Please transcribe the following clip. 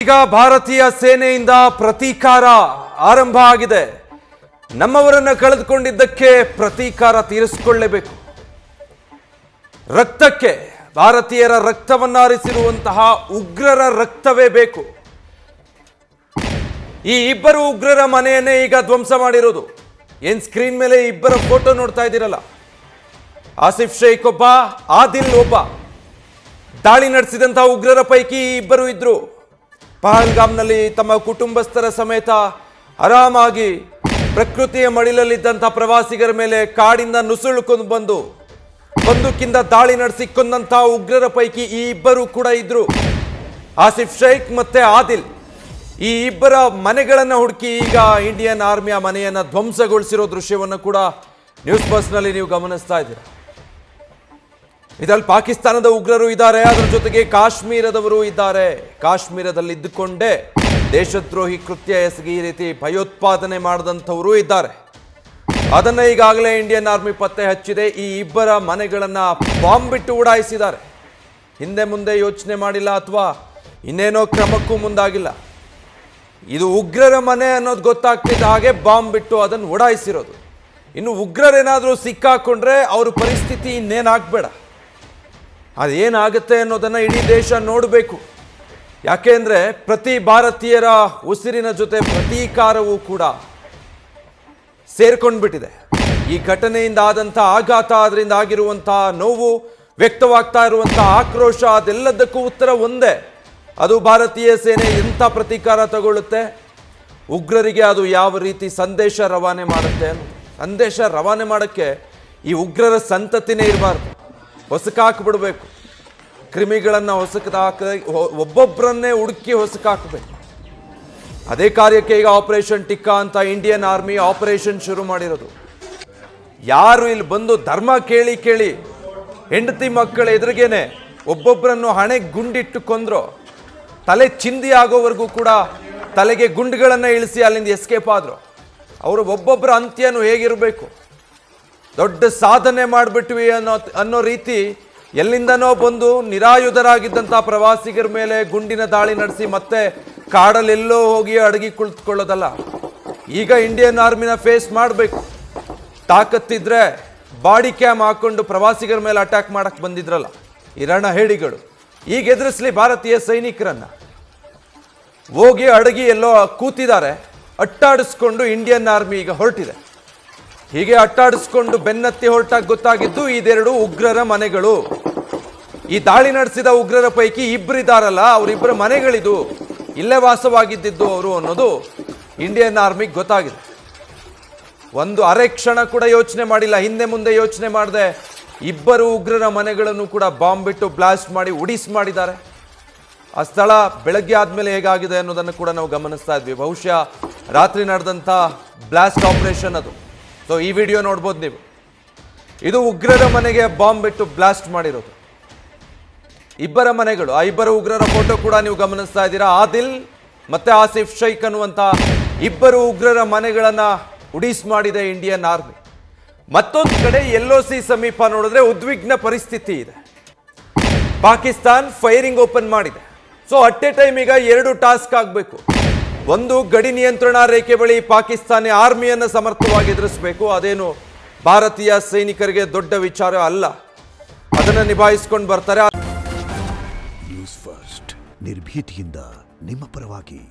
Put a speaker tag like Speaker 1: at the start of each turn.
Speaker 1: ಈಗ ಭಾರತೀಯ ಸೇನೆಯಿಂದ ಪ್ರತೀಕಾರ ಆರಂಭ ಆಗಿದೆ. ನಮ್ಮವರನ್ನು ಕಳೆದುಕೊಂಡಿದ್ದಕ್ಕೆ ಪ್ರತೀಕಾರ ತೀರಿಸಿಕೊಳ್ಳಬೇಕು. ರಕ್ತಕ್ಕೆ ಭಾರತೀಯರ ರಕ್ತವನ್ನಾರಿಸಿರುವಂತಹ ಉಗ್ರರ ರಕ್ತವೇ ಬೇಕು. ಈ ಇಬ್ಬರು ಉಗ್ರರ ಮನೆಯನ್ನೇ ಈಗ ಧ್ವಂಸ ಮಾಡಿರೋದು. ಏನ್ ಸ್ಕ್ರೀನ್ ಮೇಲೆ ಇಬ್ಬರ ಫೋಟೋ ನೋಡ್ತಾ ಇದ್ದೀರಲ್ಲ, ಆಸಿಫ್ ಶೇಖ್ ಒಬ್ಬ, ಆದಿಲ್ ಒಬ್ಬ. ದಾಳಿ ನಡೆಸಿದಂತಹ ಉಗ್ರರ ಪೈಕಿ ಇಬ್ಬರು ಇದ್ರು. ಪಹಲ್ಗಾಮ್ನಲ್ಲಿ ತಮ್ಮ ಕುಟುಂಬಸ್ಥರ ಸಮೇತ ಆರಾಮಾಗಿ ಪ್ರಕೃತಿಯ ಮಡಿಲಲ್ಲಿದ್ದಂತಹ ಪ್ರವಾಸಿಗರ ಮೇಲೆ ಕಾಡಿಂದ ನುಸುಳುಕೊಂಡು ಬಂದು ಬಂದೂಕಿಂದ ದಾಳಿ ನಡೆಸಿ ಕೊಂದಂತಹ ಉಗ್ರರ ಪೈಕಿ ಈ ಇಬ್ಬರು ಕೂಡ ಇದ್ರು, ಆಸಿಫ್ ಶೇಖ್ ಮತ್ತೆ ಆದಿಲ್. ಈ ಇಬ್ಬರ ಮನೆಗಳನ್ನು ಹುಡುಕಿ ಈಗ ಇಂಡಿಯನ್ ಆರ್ಮಿಯ ಮನೆಯನ್ನು ಧ್ವಂಸಗೊಳಿಸಿರೋ ದೃಶ್ಯವನ್ನು ಕೂಡ ನ್ಯೂಸ್ ಫಸ್ಟ್ನಲ್ಲಿ ನೀವು ಗಮನಿಸ್ತಾ ಇದ್ದೀರಾ. ಇದರಲ್ಲಿ ಪಾಕಿಸ್ತಾನದ ಉಗ್ರರು ಇದ್ದಾರೆ, ಅದರ ಜೊತೆಗೆ ಕಾಶ್ಮೀರದವರು ಇದ್ದಾರೆ. ಕಾಶ್ಮೀರದಲ್ಲಿ ಇದ್ದುಕೊಂಡೇ ದೇಶದ್ರೋಹಿ ಕೃತ್ಯ ಎಸಗಿ ಈ ರೀತಿ ಭಯೋತ್ಪಾದನೆ ಮಾಡಿದಂಥವರು ಇದ್ದಾರೆ. ಅದನ್ನ ಈಗಾಗಲೇ ಇಂಡಿಯನ್ ಆರ್ಮಿ ಪತ್ತೆ ಹಚ್ಚಿದೆ. ಈ ಇಬ್ಬರ ಮನೆಗಳನ್ನ ಬಾಂಬ್ ಬಿಟ್ಟು ಉಡಾಯಿಸಿದ್ದಾರೆ. ಹಿಂದೆ ಮುಂದೆ ಯೋಚನೆ ಮಾಡಿಲ್ಲ ಅಥವಾ ಇನ್ನೇನೋ ಕ್ರಮಕ್ಕೂ ಮುಂದಾಗಿಲ್ಲ. ಇದು ಉಗ್ರರ ಮನೆ ಅನ್ನೋದು ಗೊತ್ತಾಗ್ತಿದ್ದ ಹಾಗೆ ಬಾಂಬ್ ಬಿಟ್ಟು ಅದನ್ನು ಉಡಾಯಿಸಿರೋದು. ಇನ್ನು ಉಗ್ರರೇನಾದರೂ ಸಿಕ್ಕಾಕೊಂಡ್ರೆ ಅವ್ರ ಪರಿಸ್ಥಿತಿ ಇನ್ನೇನಾಗಬೇಡ, ಅದೇನಾಗುತ್ತೆ ಅನ್ನೋದನ್ನು ಇಡೀ ದೇಶ ನೋಡಬೇಕು. ಯಾಕೆಂದರೆ ಪ್ರತಿ ಭಾರತೀಯರ ಉಸಿರಿನ ಜೊತೆ ಪ್ರತೀಕಾರವೂ ಕೂಡ ಸೇರ್ಕೊಂಡ್ಬಿಟ್ಟಿದೆ. ಈ ಘಟನೆಯಿಂದ ಆದಂಥ ಆಘಾತ, ಅದರಿಂದ ಆಗಿರುವಂಥ ನೋವು, ವ್ಯಕ್ತವಾಗ್ತಾ ಇರುವಂಥ ಆಕ್ರೋಶ, ಅದೆಲ್ಲದಕ್ಕೂ ಉತ್ತರ ಒಂದೇ. ಅದು ಭಾರತೀಯ ಸೇನೆ ಎಂಥ ಪ್ರತೀಕಾರ ತಗೊಳ್ಳುತ್ತೆ, ಉಗ್ರರಿಗೆ ಅದು ಯಾವ ರೀತಿ ಸಂದೇಶ ರವಾನೆ ಮಾಡುತ್ತೆ ಅನ್ನೋದು. ಸಂದೇಶ ರವಾನೆ ಮಾಡೋಕ್ಕೆ ಈ ಉಗ್ರರ ಸಂತತಿನೇ ಇರಬಾರ್ದು, ಹೊಸಕಾಕ್ಬಿಡ್ಬೇಕು. ಕ್ರಿಮಿಗಳನ್ನು ಒಬ್ಬೊಬ್ಬರನ್ನೇ ಹುಡುಕಿ ಹೊಸಕಾಕಬೇಕು. ಅದೇ ಕಾರ್ಯಕ್ಕೆ ಈಗ ಆಪರೇಷನ್ ಟಿಕ್ಕಾ ಅಂತ ಇಂಡಿಯನ್ ಆರ್ಮಿ ಆಪರೇಷನ್ ಶುರು ಮಾಡಿರೋದು. ಯಾರು ಇಲ್ಲಿ ಬಂದು ಧರ್ಮ ಕೇಳಿ ಕೇಳಿ ಹೆಂಡತಿ ಮಕ್ಕಳ ಎದುರಿಗೇನೆ ಒಬ್ಬೊಬ್ಬರನ್ನು ಹಣೆಗೆ ಗುಂಡಿಟ್ಟು ಕೊಂದ್ರು, ತಲೆ ಚಿಂದಿ ಆಗೋವರೆಗೂ ಕೂಡ ತಲೆಗೆ ಗುಂಡುಗಳನ್ನು ಇಳಿಸಿ ಅಲ್ಲಿಂದ ಎಸ್ಕೇಪ್ ಆದರು. ಅವರು ಒಬ್ಬೊಬ್ಬರ ಅಂತ್ಯನೂ ಹೇಗಿರಬೇಕು, ದೊಡ್ಡ ಸಾಧನೆ ಮಾಡಿಬಿಟ್ವಿ ಅನ್ನೋ ರೀತಿ ಎಲ್ಲಿಂದನೋ ಬಂದು ನಿರಾಯುಧರಾಗಿದ್ದಂಥ ಪ್ರವಾಸಿಗರ ಮೇಲೆ ಗುಂಡಿನ ದಾಳಿ ನಡೆಸಿ ಮತ್ತೆ ಕಾಡಲ್ಲೆಲ್ಲೋ ಹೋಗಿ ಅಡಗಿ ಕುಳಿತುಕೊಳ್ಳೋದಲ್ಲ. ಈಗ ಇಂಡಿಯನ್ ಆರ್ಮಿನ ಫೇಸ್ ಮಾಡಬೇಕು. ತಾಕತ್ತಿದ್ರೆ ಬಾಡಿ ಕ್ಯಾಮ್ ಹಾಕೊಂಡು ಪ್ರವಾಸಿಗರ ಮೇಲೆ ಅಟ್ಯಾಕ್ ಮಾಡಕ್ಕೆ ಬಂದಿದ್ರಲ್ಲ ಈ ರಣಹೇಡಿಗಳು, ಈಗ ಎದುರಿಸಲಿ ಭಾರತೀಯ ಸೈನಿಕರನ್ನ. ಹೋಗಿ ಅಡಗಿ ಎಲ್ಲೋ ಕೂತಿದ್ದಾರೆ, ಅಟ್ಟಾಡಿಸ್ಕೊಂಡು ಇಂಡಿಯನ್ ಆರ್ಮಿ ಈಗ ಹೊರಟಿದೆ. ಹೀಗೆ ಅಟ್ಟಾಡಿಸ್ಕೊಂಡು ಬೆನ್ನತ್ತಿ ಹೊರಟಾಗ ಗೊತ್ತಾಗಿದ್ದು ಇದೆರಡು ಉಗ್ರರ ಮನೆಗಳು. ಈ ದಾಳಿ ನಡೆಸಿದ ಉಗ್ರರ ಪೈಕಿ ಇಬ್ಬರಿದ್ದಾರಲ್ಲ, ಅವರಿಬ್ಬರ ಮನೆಗಳಿದು, ಇಲ್ಲೇ ವಾಸವಾಗಿದ್ದು ಅವರು ಅನ್ನೋದು ಇಂಡಿಯನ್ ಆರ್ಮಿಗೆ ಗೊತ್ತಾಗಿದೆ. ಒಂದು ಅರೆ ಕ್ಷಣ ಕೂಡ ಯೋಚನೆ ಮಾಡಿಲ್ಲ, ಹಿಂದೆ ಮುಂದೆ ಯೋಚನೆ ಮಾಡದೆ ಇಬ್ಬರು ಉಗ್ರರ ಮನೆಗಳನ್ನು ಕೂಡ ಬಾಂಬ್ ಬಿಟ್ಟು ಬ್ಲಾಸ್ಟ್ ಮಾಡಿ ಉಡಿಸ್ ಮಾಡಿದ್ದಾರೆ. ಆ ಸ್ಥಳ ಬೆಳಗ್ಗೆ ಆದಮೇಲೆ ಹೇಗಾಗಿದೆ ಅನ್ನೋದನ್ನು ಕೂಡ ನಾವು ಗಮನಿಸ್ತಾ ಇದ್ವಿ. ಬಹುಶಃ ರಾತ್ರಿ ನಡೆದಂಥ ಬ್ಲಾಸ್ಟ್ ಆಪರೇಷನ್ ಅದು. ಸೊ ಈ ವಿಡಿಯೋ ನೋಡ್ಬೋದು ನೀವು. ಇದು ಉಗ್ರರ ಮನೆಗೆ ಬಾಂಬ್ ಬಿಟ್ಟು ಬ್ಲಾಸ್ಟ್ ಮಾಡಿರೋದು. ಇಬ್ಬರ ಮನೆಗಳು, ಆ ಇಬ್ಬರು ಉಗ್ರರ ಫೋಟೋ ಕೂಡ ನೀವು ಗಮನಿಸ್ತಾ ಇದ್ದೀರಾ. ಆದಿಲ್ ಮತ್ತೆ ಆಸಿಫ್ ಶೇಖ್ ಅನ್ನುವಂಥ ಇಬ್ಬರು ಉಗ್ರರ ಮನೆಗಳನ್ನು ಉಡೀಸ್ ಮಾಡಿದೆ ಇಂಡಿಯನ್ ಆರ್ಮಿ. ಮತ್ತೊಂದು ಕಡೆ LOC ಸಮೀಪ ನೋಡಿದ್ರೆ ಉದ್ವಿಗ್ನ ಪರಿಸ್ಥಿತಿ ಇದೆ. ಪಾಕಿಸ್ತಾನ್ ಫೈರಿಂಗ್ ಓಪನ್ ಮಾಡಿದೆ. ಸೊ ಅಟ್ ಎ ಟೈಮ್ ಈಗ ಎರಡು ಟಾಸ್ಕ್ ಆಗಬೇಕು. ಒಂದು, ಗಡಿ ನಿಯಂತ್ರಣಾ ರೇಖೆ ಬಳಿ ಪಾಕಿಸ್ತಾನಿ ಆರ್ಮಿಯನ್ನು ಸಮರ್ಥವಾಗಿ ಎದುರಿಸಬೇಕು. ಅದೇನು ಭಾರತೀಯ ಸೈನಿಕರಿಗೆ ದೊಡ್ಡ ವಿಚಾರ ಅಲ್ಲ, ಅದನ್ನು ನಿಭಾಯಿಸ್ಕೊಂಡು ಬರ್ತಾರೆ.
Speaker 2: ನ್ಯೂಸ್ ಫಸ್ಟ್ ನಿರ್ಭೀತಿಯಿಂದ ನಿಮ್ಮ ಪರವಾಗಿ.